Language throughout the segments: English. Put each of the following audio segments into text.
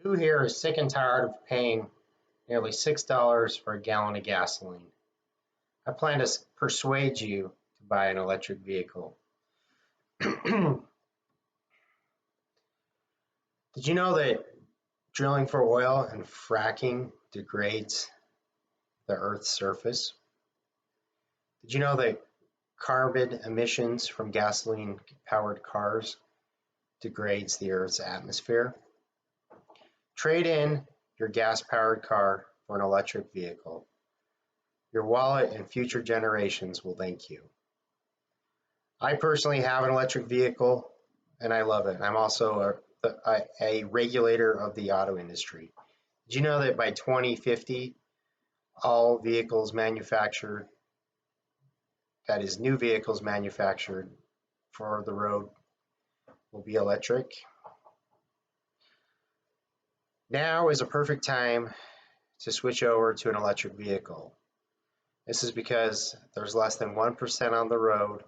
Who here is sick and tired of paying nearly $6 for a gallon of gasoline? I plan to persuade you to buy an electric vehicle. Did you know that drilling for oil and fracking degrades the Earth's surface? Did you know that carbon emissions from gasoline-powered cars degrades the Earth's atmosphere? Trade in your gas-powered car for an electric vehicle. Your wallet and future generations will thank you. I personally have an electric vehicle and I love it. I'm also a regulator of the auto industry. Did you know that by 2050, all vehicles manufactured, that is, new vehicles manufactured for the road, will be electric? Now is a perfect time to switch over to an electric vehicle. This is because there's less than 1% on the road,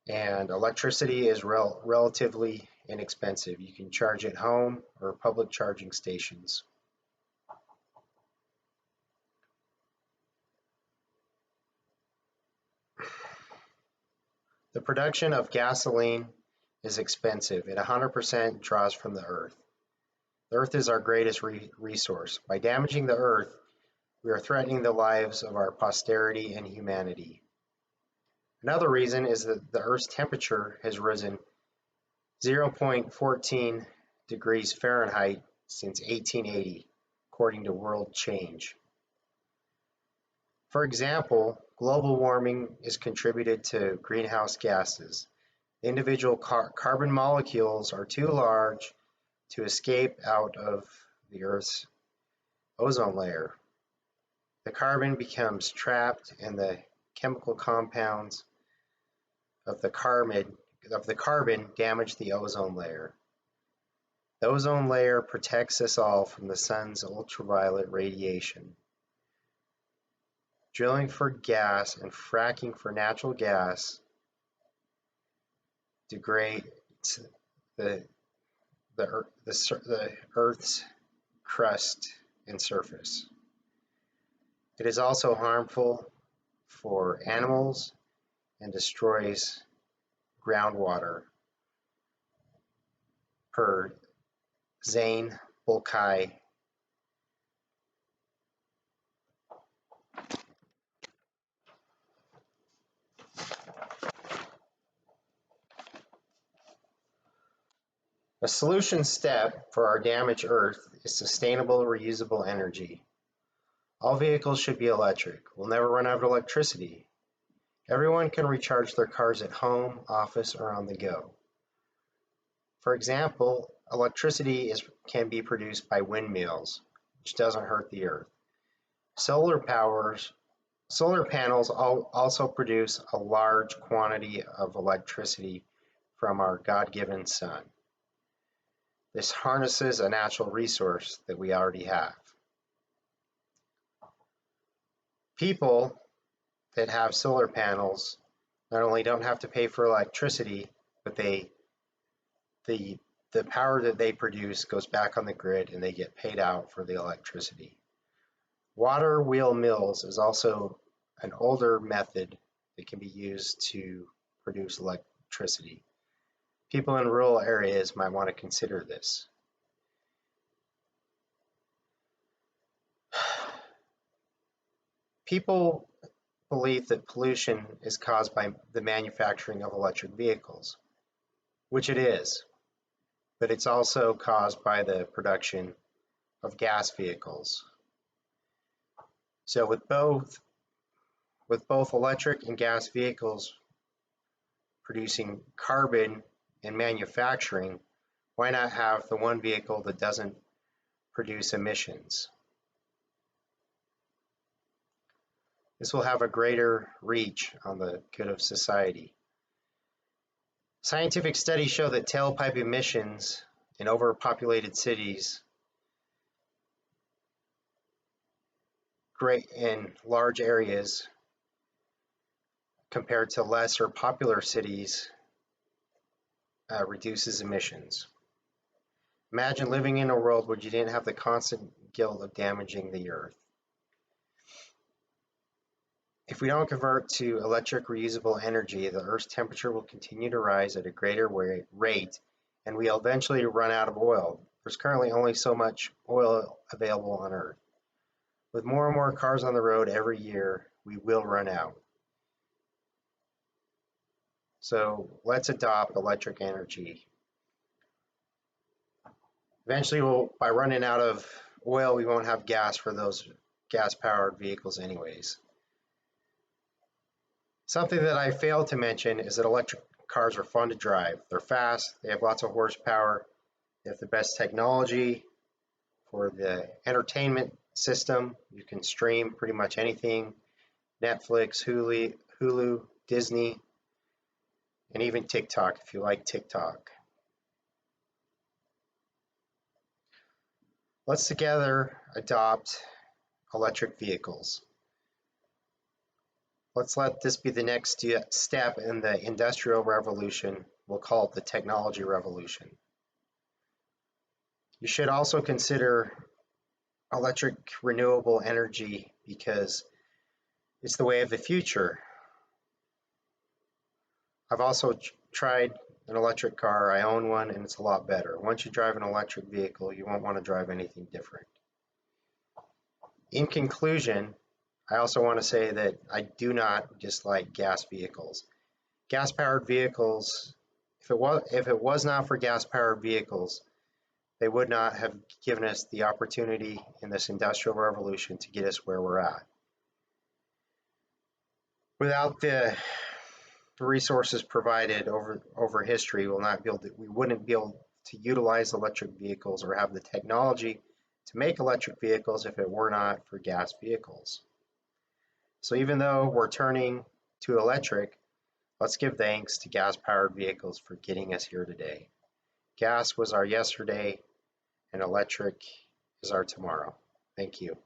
and electricity is relatively inexpensive. You can charge at home or public charging stations. The production of gasoline is expensive. It 100% draws from the earth. The earth is our greatest resource. By damaging the earth, we are threatening the lives of our posterity and humanity. Another reason is that the Earth's temperature has risen 0.14 degrees Fahrenheit since 1880, according to World Change. For example, global warming is contributed to greenhouse gases. Individual carbon molecules are too large to escape out of the Earth's ozone layer. The carbon becomes trapped and the chemical compounds of the carbon damage the ozone layer. The ozone layer protects us all from the sun's ultraviolet radiation. Drilling for gas and fracking for natural gas degrades the Earth's crust and surface. It is also harmful for animals and destroys groundwater, per Zane Bulkai. A solution step for our damaged Earth is sustainable, reusable energy. All vehicles should be electric. We'll never run out of electricity. Everyone can recharge their cars at home, office, or on the go. For example, electricity can be produced by windmills, which doesn't hurt the earth. Solar panels also produce a large quantity of electricity from our God-given sun. This harnesses a natural resource that we already have. People that have solar panels not only don't have to pay for electricity, but the power that they produce goes back on the grid and they get paid out for the electricity. Water wheel mills is also an older method that can be used to produce electricity. People in rural areas might want to consider this. People believe that pollution is caused by the manufacturing of electric vehicles, which it is, but it's also caused by the production of gas vehicles. So with both electric and gas vehicles producing carbon and manufacturing, why not have the one vehicle that doesn't produce emissions? This will have a greater reach on the good of society. Scientific studies show that tailpipe emissions in overpopulated cities in large areas compared to lesser popular cities reduces emissions. Imagine living in a world where you didn't have the constant guilt of damaging the earth. If we don't convert to electric reusable energy, the Earth's temperature will continue to rise at a greater rate, and we'll eventually run out of oil. There's currently only so much oil available on Earth. With more and more cars on the road every year, we will run out. So let's adopt electric energy. Eventually, by running out of oil, we won't have gas for those gas-powered vehicles anyways. Something that I failed to mention is that electric cars are fun to drive. They're fast, they have lots of horsepower, they have the best technology for the entertainment system. You can stream pretty much anything, Netflix, Hulu, Disney, and even TikTok if you like TikTok. Let's together adopt electric vehicles. Let's let this be the next step in the industrial revolution. We'll call it the technology revolution. You should also consider electric renewable energy because it's the way of the future. I've also tried an electric car. I own one and it's a lot better. Once you drive an electric vehicle, you won't want to drive anything different. In conclusion, I also want to say that I do not dislike gas vehicles. Gas-powered vehicles, if it was not for gas-powered vehicles, they would not have given us the opportunity in this industrial revolution to get us where we're at. Without the resources provided over history, we wouldn't be able to utilize electric vehicles or have the technology to make electric vehicles if it were not for gas vehicles. So even though we're turning to electric, let's give thanks to gas-powered vehicles for getting us here today. Gas was our yesterday, and electric is our tomorrow. Thank you.